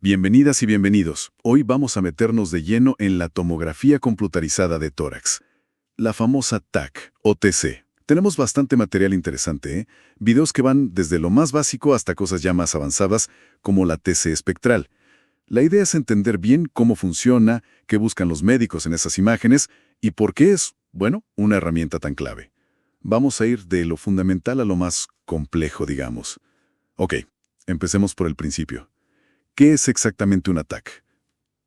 Bienvenidas y bienvenidos. Hoy vamos a meternos de lleno en la tomografía computarizada de tórax, la famosa TAC o TC. Tenemos bastante material interesante, ¿eh? Videos que van desde lo más básico hasta cosas ya más avanzadas, como la TC espectral. La idea es entender bien cómo funciona, qué buscan los médicos en esas imágenes y por qué es, bueno, una herramienta tan clave. Vamos a ir de lo fundamental a lo más complejo, digamos. Ok, empecemos por el principio. ¿Qué es exactamente una TAC?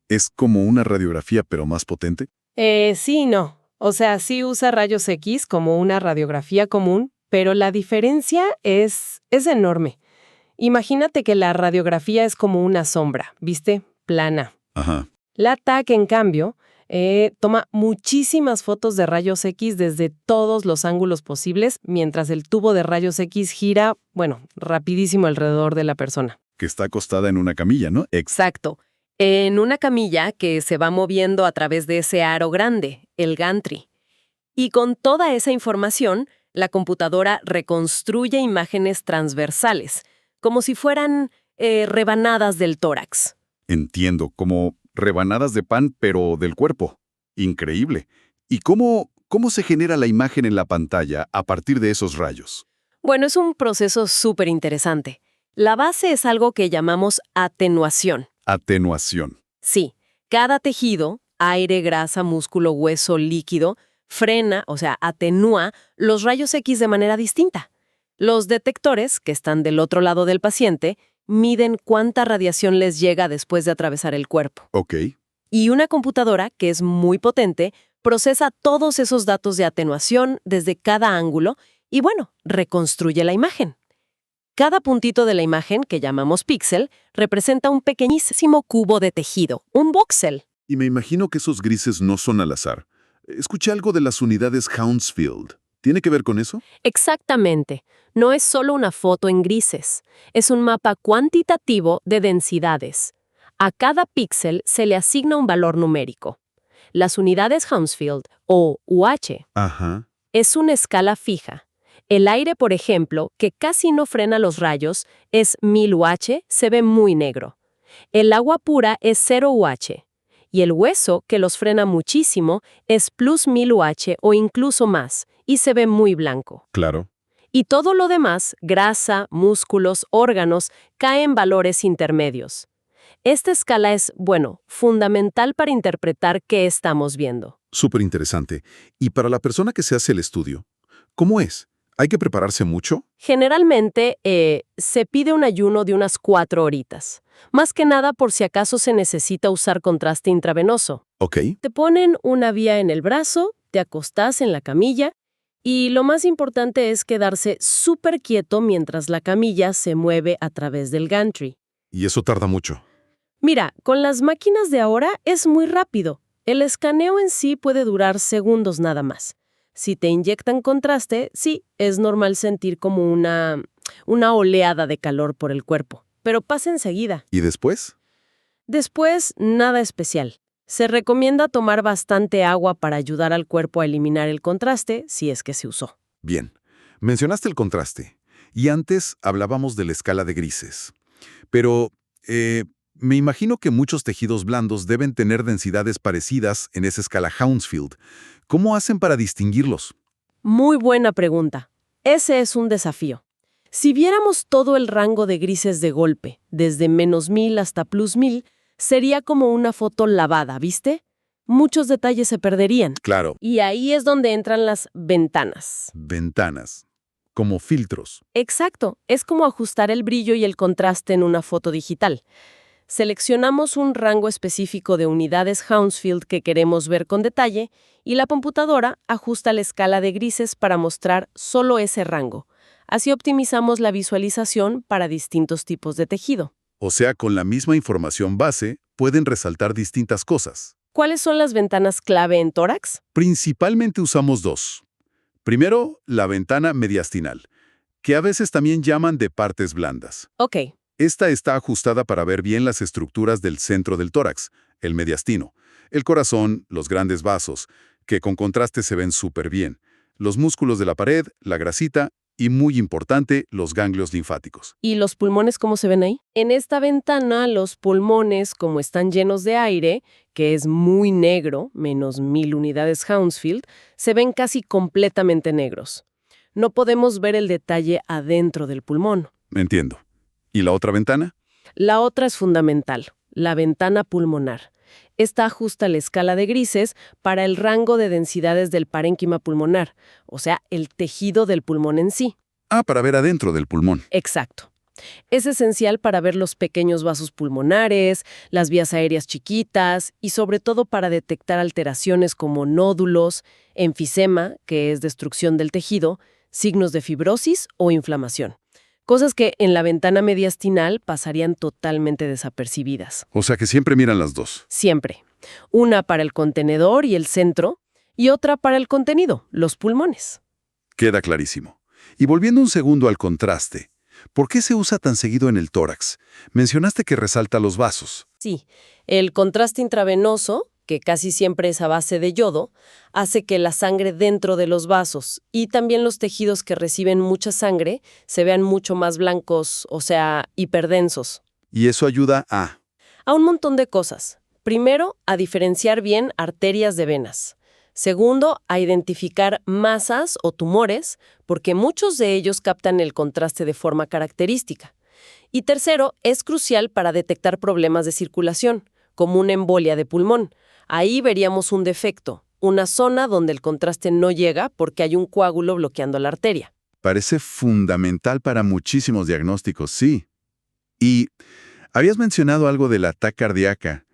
¿Es como una radiografía pero más potente? Sí y no. O sea, sí usa rayos X como una radiografía común, pero la diferencia es enorme. Imagínate que la radiografía es como una sombra, ¿viste? Plana. Ajá. La TAC, en cambio, toma muchísimas fotos de rayos X desde todos los ángulos posibles, mientras el tubo de rayos X gira, bueno, rapidísimo alrededor de la persona. Que está acostada en una camilla, ¿no? Exacto. En una camilla que se va moviendo a través de ese aro grande, el gantry. Y con toda esa información, la computadora reconstruye imágenes transversales, como si fueran rebanadas del tórax. Entiendo, como rebanadas de pan, pero del cuerpo. Increíble. ¿Y cómo se genera la imagen en la pantalla a partir de esos rayos? Bueno, es un proceso súper interesante. La base es algo que llamamos atenuación. Atenuación. Sí, cada tejido, aire, grasa, músculo, hueso, líquido, frena, o sea, atenúa los rayos X de manera distinta. Los detectores, que están del otro lado del paciente, miden cuánta radiación les llega después de atravesar el cuerpo. Ok. Y una computadora, que es muy potente, procesa todos esos datos de atenuación desde cada ángulo y, bueno, reconstruye la imagen. Cada puntito de la imagen, que llamamos píxel, representa un pequeñísimo cubo de tejido, un voxel. Y me imagino que esos grises no son al azar. Escuché algo de las unidades Hounsfield. ¿Tiene que ver con eso? Exactamente. No es solo una foto en grises. Es un mapa cuantitativo de densidades. A cada píxel se le asigna un valor numérico. Las unidades Hounsfield, o UH, Ajá. es una escala fija. El aire, por ejemplo, que casi no frena los rayos, es 1000 UH, se ve muy negro. El agua pura es 0 UH. Y el hueso, que los frena muchísimo, es plus 1000 UH o incluso más, y se ve muy blanco. Claro. Y todo lo demás, grasa, músculos, órganos, cae en valores intermedios. Esta escala es, bueno, fundamental para interpretar qué estamos viendo. Súper interesante. Y para la persona que se hace el estudio, ¿cómo es? ¿Hay que prepararse mucho? Generalmente, se pide un ayuno de unas 4 horitas. Más que nada por si acaso se necesita usar contraste intravenoso. Ok. Te ponen una vía en el brazo, te acostás en la camilla y lo más importante es quedarse súper quieto mientras la camilla se mueve a través del gantry. ¿Y eso tarda mucho? Mira, con las máquinas de ahora es muy rápido. El escaneo en sí puede durar segundos nada más. Si te inyectan contraste, sí, es normal sentir como una oleada de calor por el cuerpo, pero pasa enseguida. ¿Y después? Después, nada especial. Se recomienda tomar bastante agua para ayudar al cuerpo a eliminar el contraste, si es que se usó. Bien. Mencionaste el contraste. Y antes hablábamos de la escala de grises. Pero, me imagino que muchos tejidos blandos deben tener densidades parecidas en esa escala Hounsfield. ¿Cómo hacen para distinguirlos? Muy buena pregunta. Ese es un desafío. Si viéramos todo el rango de grises de golpe, desde -1000 hasta +1000, sería como una foto lavada, ¿viste? Muchos detalles se perderían. Claro. Y ahí es donde entran las ventanas. Ventanas. Como filtros. Exacto, es como ajustar el brillo y el contraste en una foto digital. Seleccionamos un rango específico de unidades Hounsfield que queremos ver con detalle y la computadora ajusta la escala de grises para mostrar solo ese rango. Así optimizamos la visualización para distintos tipos de tejido. O sea, con la misma información base, pueden resaltar distintas cosas. ¿Cuáles son las ventanas clave en tórax? Principalmente usamos dos. Primero, la ventana mediastinal, que a veces también llaman de partes blandas. Ok, Esta está ajustada para ver bien las estructuras del centro del tórax, el mediastino, el corazón, los grandes vasos, que con contraste se ven súper bien, los músculos de la pared, la grasita Y muy importante, los ganglios linfáticos. ¿Y los pulmones cómo se ven ahí? En esta ventana, los pulmones, como están llenos de aire, que es muy negro, menos 1000 unidades Hounsfield, se ven casi completamente negros. No podemos ver el detalle adentro del pulmón. Entiendo. ¿Y la otra ventana? La otra es fundamental, la ventana pulmonar. Esta ajusta la escala de grises para el rango de densidades del parénquima pulmonar, o sea, el tejido del pulmón en sí. Ah, para ver adentro del pulmón. Exacto. Es esencial para ver los pequeños vasos pulmonares, las vías aéreas chiquitas y sobre todo para detectar alteraciones como nódulos, enfisema, que es destrucción del tejido, signos de fibrosis o inflamación. Cosas que en la ventana mediastinal pasarían totalmente desapercibidas. O sea que siempre miran las dos. Siempre. Una para el contenedor y el centro, y otra para el contenido, los pulmones. Queda clarísimo. Y volviendo un segundo al contraste, ¿por qué se usa tan seguido en el tórax? Mencionaste que resalta los vasos. Sí, el contraste intravenoso, que casi siempre es a base de yodo, hace que la sangre dentro de los vasos y también los tejidos que reciben mucha sangre se vean mucho más blancos, o sea, hiperdensos. Y eso ayuda A un montón de cosas. Primero, a diferenciar bien arterias de venas. Segundo, a identificar masas o tumores, porque muchos de ellos captan el contraste de forma característica. Y tercero, es crucial para detectar problemas de circulación, como una embolia de pulmón. Ahí veríamos un defecto, una zona donde el contraste no llega porque hay un coágulo bloqueando la arteria. Parece fundamental para muchísimos diagnósticos, sí. Y habías mencionado algo de la TAC cardíaca.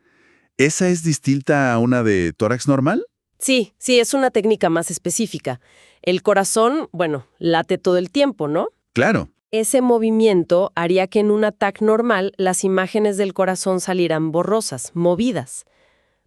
¿Esa es distinta a una de tórax normal? Sí, es una técnica más específica. El corazón, late todo el tiempo, ¿no? Claro. Ese movimiento haría que en un TAC normal las imágenes del corazón salieran borrosas, movidas.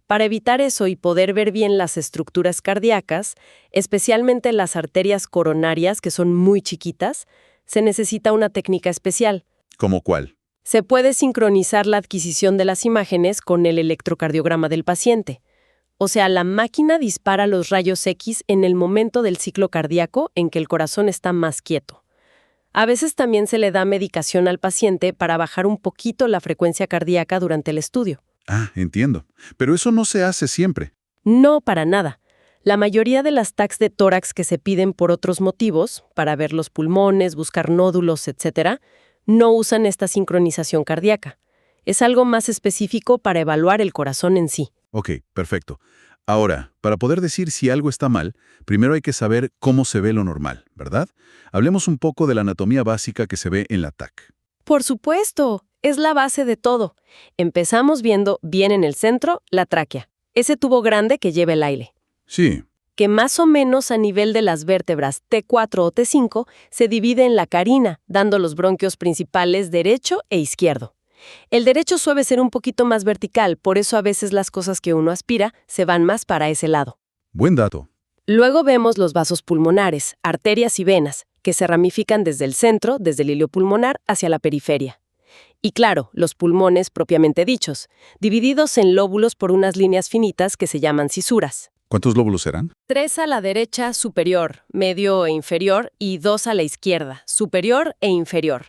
Para evitar eso y poder ver bien las estructuras cardíacas, especialmente las arterias coronarias, que son muy chiquitas, se necesita una técnica especial. ¿Cómo cuál? Se puede sincronizar la adquisición de las imágenes con el electrocardiograma del paciente. O sea, la máquina dispara los rayos X en el momento del ciclo cardíaco en que el corazón está más quieto. A veces también se le da medicación al paciente para bajar un poquito la frecuencia cardíaca durante el estudio. Ah, entiendo. Pero eso no se hace siempre. No, para nada. La mayoría de las TACs de tórax que se piden por otros motivos, para ver los pulmones, buscar nódulos, etc., no usan esta sincronización cardíaca. Es algo más específico para evaluar el corazón en sí. Ok, perfecto. Ahora, para poder decir si algo está mal, primero hay que saber cómo se ve lo normal, ¿verdad? Hablemos un poco de la anatomía básica que se ve en la TAC. Por supuesto, es la base de todo. Empezamos viendo bien en el centro la tráquea, ese tubo grande que lleva el aire, Sí. que más o menos a nivel de las vértebras T4 o T5 se divide en la carina, dando los bronquios principales derecho e izquierdo. El derecho suele ser un poquito más vertical, por eso a veces las cosas que uno aspira se van más para ese lado. Buen dato. Luego vemos los vasos pulmonares, arterias y venas, que se ramifican desde el centro, desde el hilio pulmonar, hacia la periferia. Y claro, los pulmones propiamente dichos, divididos en lóbulos por unas líneas finitas que se llaman cisuras. ¿Cuántos lóbulos serán? 3 a la derecha superior, medio e inferior, y 2 a la izquierda, superior e inferior.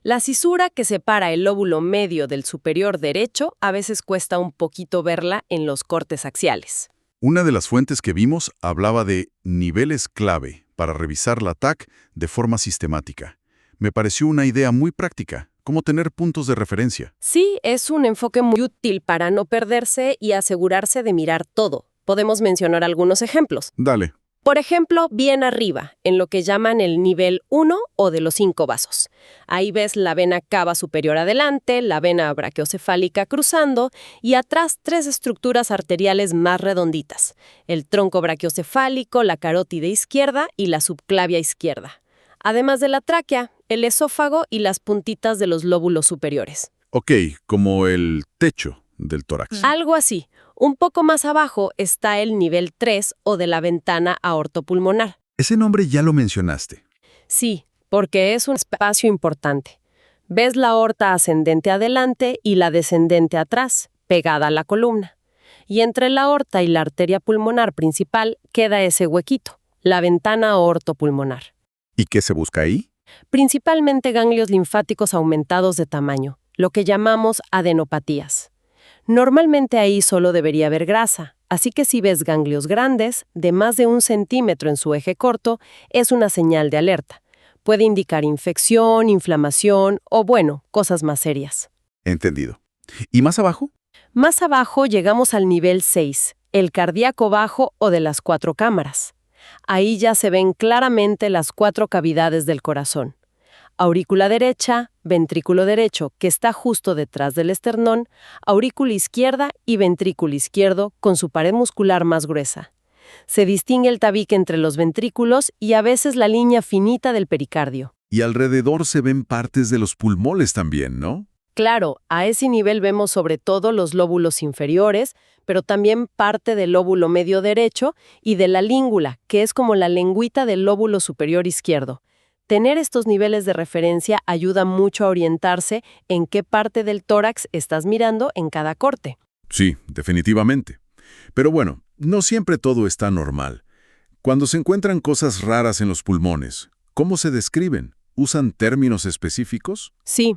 La cisura que separa el lóbulo medio del superior derecho a veces cuesta un poquito verla en los cortes axiales. Una de las fuentes que vimos hablaba de niveles clave para revisar la TAC de forma sistemática. Me pareció una idea muy práctica, como tener puntos de referencia. Sí, es un enfoque muy útil para no perderse y asegurarse de mirar todo. Podemos mencionar algunos ejemplos. Dale. Por ejemplo, bien arriba, en lo que llaman el nivel 1 o de los 5 vasos. Ahí ves la vena cava superior adelante, la vena brachiocefálica cruzando y atrás 3 estructuras arteriales más redonditas. El tronco brachiocefálico, la carótide izquierda y la subclavia izquierda. Además de la tráquea, el esófago y las puntitas de los lóbulos superiores. Ok, como el techo del tórax. Algo así. Un poco más abajo está el nivel 3 o de la ventana aortopulmonar. Ese nombre ya lo mencionaste. Sí, porque es un espacio importante. Ves la aorta ascendente adelante y la descendente atrás, pegada a la columna. Y entre la aorta y la arteria pulmonar principal queda ese huequito, la ventana aortopulmonar. ¿Y qué se busca ahí? Principalmente ganglios linfáticos aumentados de tamaño, lo que llamamos adenopatías. Normalmente ahí solo debería haber grasa, así que si ves ganglios grandes, de más de 1 centímetro en su eje corto, es una señal de alerta. Puede indicar infección, inflamación o, bueno, cosas más serias. Entendido. ¿Y más abajo? Más abajo llegamos al nivel 6, el cardíaco bajo o de las 4 cámaras. Ahí ya se ven claramente las 4 cavidades del corazón. Aurícula derecha, ventrículo derecho, que está justo detrás del esternón, aurícula izquierda y ventrículo izquierdo con su pared muscular más gruesa. Se distingue el tabique entre los ventrículos y a veces la línea finita del pericardio. Y alrededor se ven partes de los pulmones también, ¿no? Claro, a ese nivel vemos sobre todo los lóbulos inferiores, pero también parte del lóbulo medio derecho y de la língula, que es como la lengüita del lóbulo superior izquierdo. Tener estos niveles de referencia ayuda mucho a orientarse en qué parte del tórax estás mirando en cada corte. Sí, definitivamente. Pero bueno, no siempre todo está normal. Cuando se encuentran cosas raras en los pulmones, ¿cómo se describen? ¿Usan términos específicos? Sí,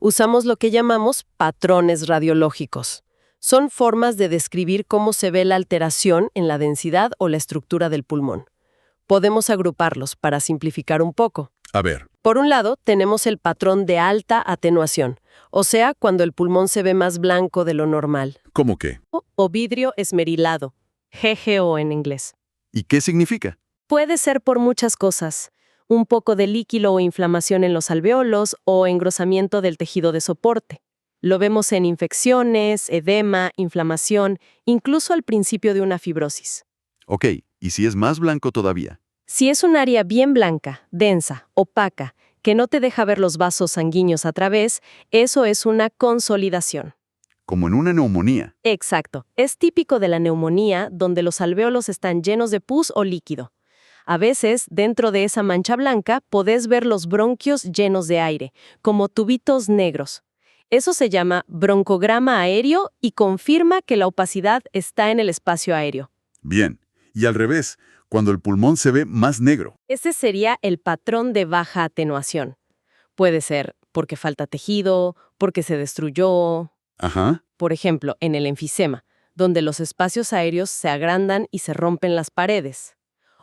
usamos lo que llamamos patrones radiológicos. Son formas de describir cómo se ve la alteración en la densidad o la estructura del pulmón. Podemos agruparlos para simplificar un poco. A ver, Por un lado, tenemos el patrón de alta atenuación, o sea, cuando el pulmón se ve más blanco de lo normal. ¿cómo qué? O vidrio esmerilado, GGO en inglés. ¿Y qué significa? Puede ser por muchas cosas. Un poco de líquido o inflamación en los alveolos o engrosamiento del tejido de soporte. Lo vemos en infecciones, edema, inflamación, incluso al principio de una fibrosis. Ok, ¿y si es más blanco todavía? Si es un área bien blanca, densa, opaca, que no te deja ver los vasos sanguíneos a través, eso es una consolidación. Como en una neumonía. Exacto. Es típico de la neumonía, donde los alvéolos están llenos de pus o líquido. A veces, dentro de esa mancha blanca, podés ver los bronquios llenos de aire, como tubitos negros. Eso se llama broncograma aéreo y confirma que la opacidad está en el espacio aéreo. Bien. Y al revés, cuando el pulmón se ve más negro. Ese sería el patrón de baja atenuación. Puede ser porque falta tejido, porque se destruyó. Ajá. Por ejemplo, en el enfisema, donde los espacios aéreos se agrandan y se rompen las paredes.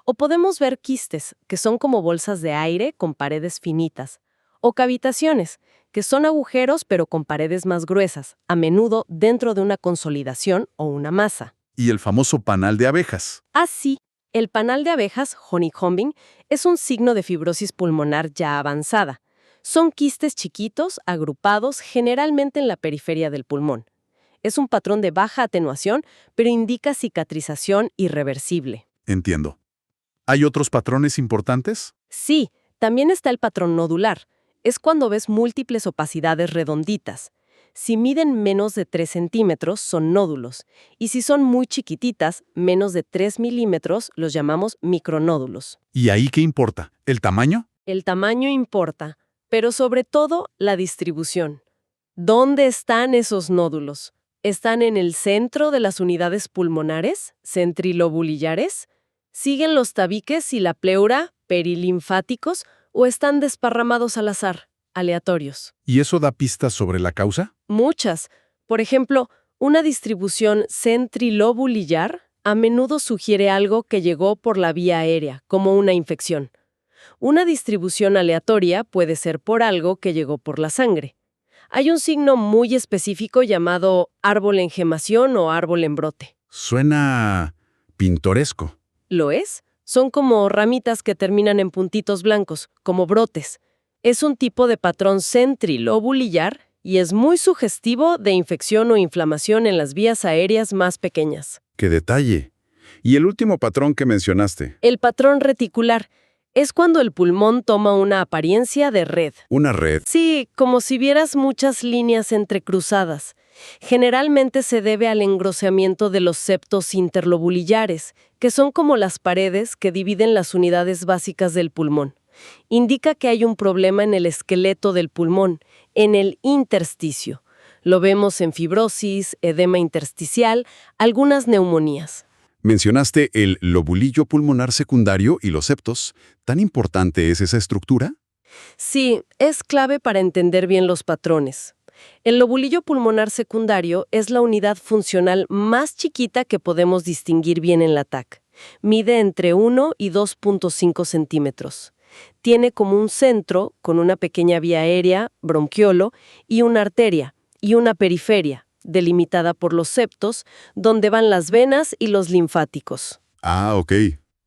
O podemos ver quistes, que son como bolsas de aire con paredes finitas. O cavitaciones, que son agujeros pero con paredes más gruesas, a menudo dentro de una consolidación o una masa. Y el famoso panal de abejas. Así, el panal de abejas, honeycombing, es un signo de fibrosis pulmonar ya avanzada. Son quistes chiquitos, agrupados, generalmente en la periferia del pulmón. Es un patrón de baja atenuación, pero indica cicatrización irreversible. Entiendo. ¿Hay otros patrones importantes? Sí, también está el patrón nodular. Es cuando ves múltiples opacidades redonditas. Si miden menos de 3 centímetros, son nódulos. Y si son muy chiquititas, menos de 3 milímetros, los llamamos micronódulos. ¿Y ahí qué importa? ¿El tamaño? El tamaño importa, pero sobre todo la distribución. ¿Dónde están esos nódulos? ¿Están en el centro de las unidades pulmonares, centrilobulillares? ¿Siguen los tabiques y la pleura, perilinfáticos, o están desparramados al azar, aleatorios? ¿Y eso da pistas sobre la causa? Muchas. Por ejemplo, una distribución centrilobulillar a menudo sugiere algo que llegó por la vía aérea, como una infección. Una distribución aleatoria puede ser por algo que llegó por la sangre. Hay un signo muy específico llamado árbol en gemación o árbol en brote. Suena pintoresco. ¿Lo es? Son como ramitas que terminan en puntitos blancos, como brotes. Es un tipo de patrón centrilobulillar y es muy sugestivo de infección o inflamación en las vías aéreas más pequeñas. ¡Qué detalle! ¿Y el último patrón que mencionaste? El patrón reticular es cuando el pulmón toma una apariencia de red. ¿Una red? Sí, como si vieras muchas líneas entrecruzadas. Generalmente se debe al engrosamiento de los septos interlobulillares, que son como las paredes que dividen las unidades básicas del pulmón. Indica que hay un problema en el esqueleto del pulmón, en el intersticio. Lo vemos en fibrosis, edema intersticial, algunas neumonías. Mencionaste el lobulillo pulmonar secundario y los septos. ¿Tan importante es esa estructura? Sí, es clave para entender bien los patrones. El lobulillo pulmonar secundario es la unidad funcional más chiquita que podemos distinguir bien en la TAC. Mide entre 1 y 2.5 centímetros. Tiene como un centro, con una pequeña vía aérea, bronquiolo, y una arteria, y una periferia, delimitada por los septos, donde van las venas y los linfáticos. Ah, ok.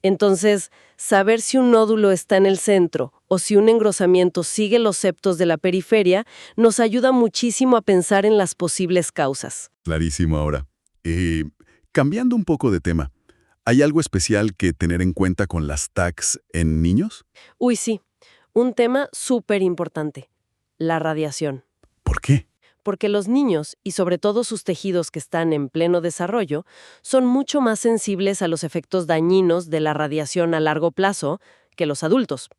Entonces, saber si un nódulo está en el centro o si un engrosamiento sigue los septos de la periferia nos ayuda muchísimo a pensar en las posibles causas. Clarísimo ahora. Cambiando un poco de tema, ¿hay algo especial que tener en cuenta con las TACs en niños? Uy, sí, un tema súper importante, la radiación. ¿Por qué? Porque los niños, y sobre todo sus tejidos que están en pleno desarrollo, son mucho más sensibles a los efectos dañinos de la radiación a largo plazo que los adultos.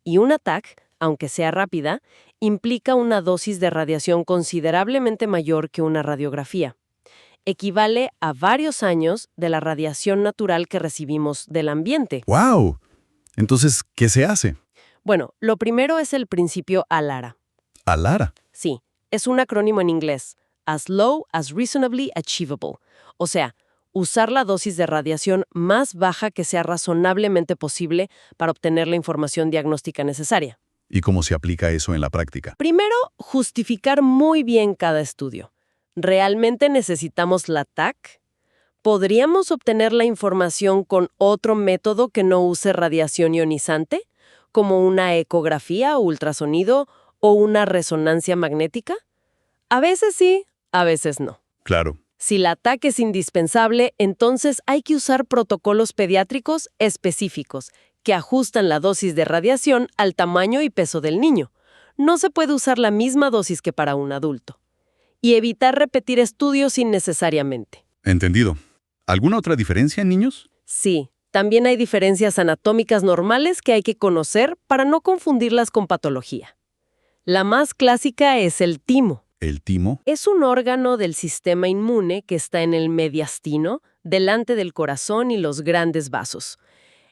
Y un TAC, aunque sea rápida, implica una dosis de radiación considerablemente mayor que una radiografía. Equivale a varios años de la radiación natural que recibimos del ambiente. ¡Wow! Entonces, ¿qué se hace? Bueno, lo primero es el principio ALARA. ALARA. Sí, es un acrónimo en inglés, as low as reasonably achievable. O sea, usar la dosis de radiación más baja que sea razonablemente posible para obtener la información diagnóstica necesaria. ¿Y cómo se aplica eso en la práctica? Primero, justificar muy bien cada estudio. ¿Realmente necesitamos la TAC? ¿Podríamos obtener la información con otro método que no use radiación ionizante, como una ecografía o ultrasonido o una resonancia magnética? A veces sí, a veces no. Claro. Si la TAC es indispensable, entonces hay que usar protocolos pediátricos específicos que ajustan la dosis de radiación al tamaño y peso del niño. No se puede usar la misma dosis que para un adulto. Y evitar repetir estudios innecesariamente. Entendido. ¿Alguna otra diferencia en niños? Sí, también hay diferencias anatómicas normales que hay que conocer para no confundirlas con patología. La más clásica es el timo. ¿El timo? Es un órgano del sistema inmune que está en el mediastino, delante del corazón y los grandes vasos.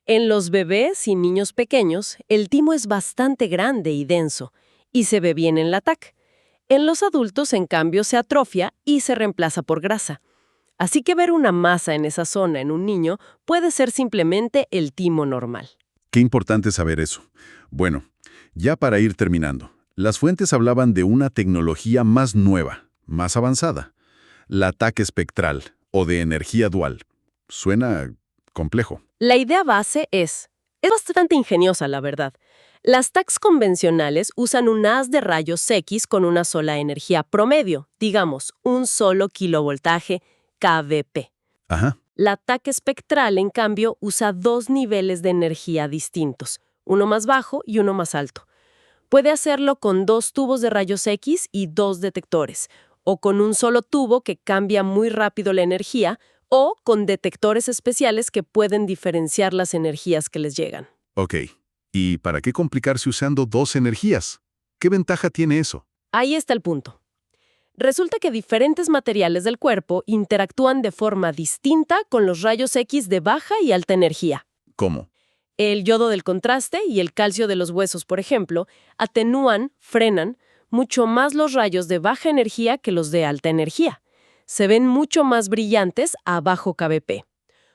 En los bebés y niños pequeños, el timo es bastante grande y denso, y se ve bien en la TAC. En los adultos, en cambio, se atrofia y se reemplaza por grasa. Así que ver una masa en esa zona en un niño puede ser simplemente el timo normal. Qué importante saber eso. Bueno, ya para ir terminando, las fuentes hablaban de una tecnología más nueva, más avanzada, la TAC espectral o de energía dual. Suena complejo. La idea base es bastante ingeniosa, la verdad. Las TACs convencionales usan un haz de rayos X con una sola energía promedio, digamos, un solo kilovoltaje kVp. Ajá. La TAC espectral, en cambio, usa dos niveles de energía distintos, uno más bajo y uno más alto. Puede hacerlo con dos tubos de rayos X y dos detectores, o con un solo tubo que cambia muy rápido la energía, o con detectores especiales que pueden diferenciar las energías que les llegan. Ok. ¿Y para qué complicarse usando dos energías? ¿Qué ventaja tiene eso? Ahí está el punto. Resulta que diferentes materiales del cuerpo interactúan de forma distinta con los rayos X de baja y alta energía. ¿Cómo? El yodo del contraste y el calcio de los huesos, por ejemplo, frenan mucho más los rayos de baja energía que los de alta energía. Se ven mucho más brillantes a bajo kVp.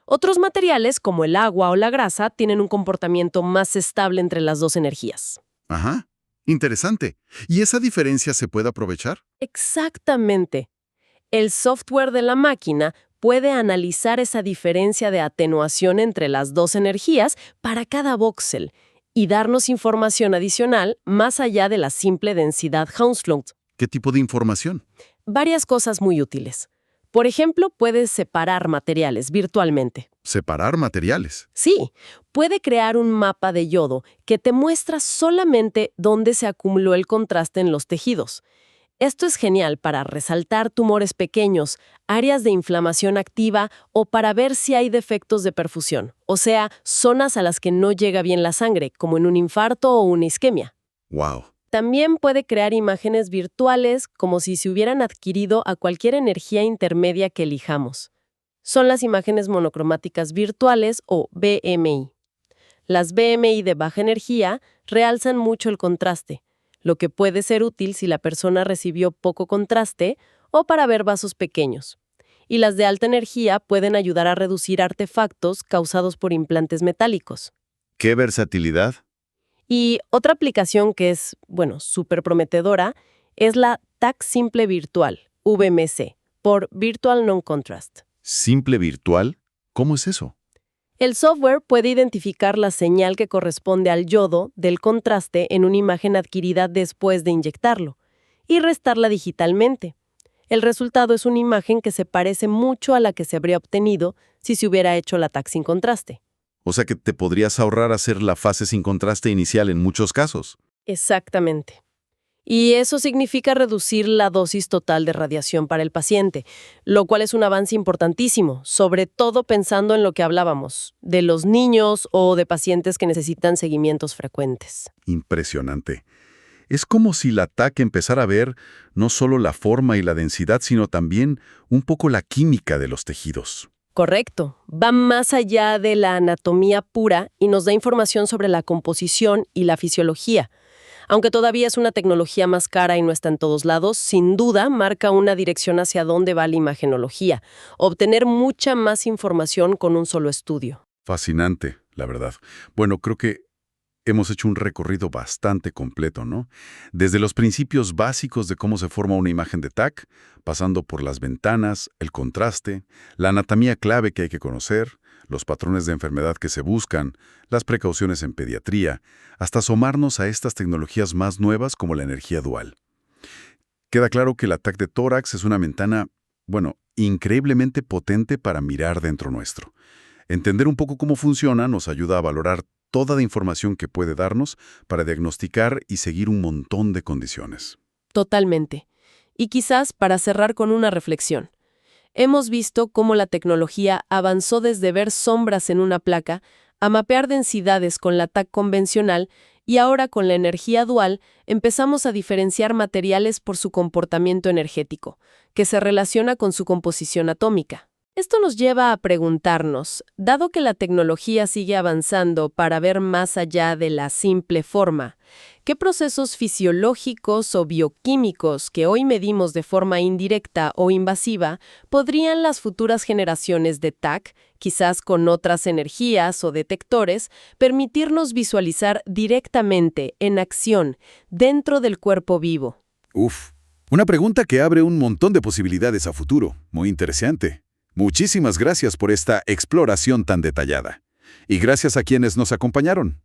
Otros materiales, como el agua o la grasa, tienen un comportamiento más estable entre las dos energías. Ajá. Interesante. ¿Y esa diferencia se puede aprovechar? Exactamente. El software de la máquina puede analizar esa diferencia de atenuación entre las dos energías para cada voxel y darnos información adicional más allá de la simple densidad Hounsfield. ¿Qué tipo de información? Varias cosas muy útiles. Por ejemplo, puedes separar materiales virtualmente. Separar materiales. Sí, puede crear un mapa de yodo que te muestra solamente dónde se acumuló el contraste en los tejidos. Esto es genial para resaltar tumores pequeños, áreas de inflamación activa o para ver si hay defectos de perfusión, o sea, zonas a las que no llega bien la sangre, como en un infarto o una isquemia. ¡Wow! También puede crear imágenes virtuales como si se hubieran adquirido a cualquier energía intermedia que elijamos. son las imágenes monocromáticas virtuales o BMI. Las BMI de baja energía realzan mucho el contraste, lo que puede ser útil si la persona recibió poco contraste o para ver vasos pequeños. Y las de alta energía pueden ayudar a reducir artefactos causados por implantes metálicos. ¡Qué versatilidad! Y otra aplicación que es, súper prometedora es la TAC Simple Virtual, VMC, por Virtual Non-Contrast. ¿Simple virtual? ¿Cómo es eso? El software puede identificar la señal que corresponde al yodo del contraste en una imagen adquirida después de inyectarlo y restarla digitalmente. El resultado es una imagen que se parece mucho a la que se habría obtenido si se hubiera hecho la TAC sin contraste. O sea que te podrías ahorrar hacer la fase sin contraste inicial en muchos casos. Exactamente. Y eso significa reducir la dosis total de radiación para el paciente, lo cual es un avance importantísimo, sobre todo pensando en lo que hablábamos, de los niños o de pacientes que necesitan seguimientos frecuentes. Impresionante. Es como si la TAC empezara a ver no solo la forma y la densidad, sino también un poco la química de los tejidos. Correcto. Va más allá de la anatomía pura y nos da información sobre la composición y la fisiología. Aunque todavía es una tecnología más cara y no está en todos lados, sin duda marca una dirección hacia dónde va la imagenología. Obtener mucha más información con un solo estudio. Fascinante, la verdad. Bueno, creo que hemos hecho un recorrido bastante completo, ¿no? Desde los principios básicos de cómo se forma una imagen de TAC, pasando por las ventanas, el contraste, la anatomía clave que hay que conocer, los patrones de enfermedad que se buscan, las precauciones en pediatría, hasta asomarnos a estas tecnologías más nuevas como la energía dual. Queda claro que la TAC de tórax es una ventana, increíblemente potente para mirar dentro nuestro. Entender un poco cómo funciona nos ayuda a valorar toda la información que puede darnos para diagnosticar y seguir un montón de condiciones. Totalmente. Y quizás para cerrar con una reflexión. Hemos visto cómo la tecnología avanzó desde ver sombras en una placa a mapear densidades con la TAC convencional y ahora con la energía dual empezamos a diferenciar materiales por su comportamiento energético, que se relaciona con su composición atómica. Esto nos lleva a preguntarnos, dado que la tecnología sigue avanzando para ver más allá de la simple forma, ¿qué procesos fisiológicos o bioquímicos que hoy medimos de forma indirecta o invasiva podrían las futuras generaciones de TAC, quizás con otras energías o detectores, permitirnos visualizar directamente, en acción, dentro del cuerpo vivo? Una pregunta que abre un montón de posibilidades a futuro. Muy interesante. Muchísimas gracias por esta exploración tan detallada. Y gracias a quienes nos acompañaron.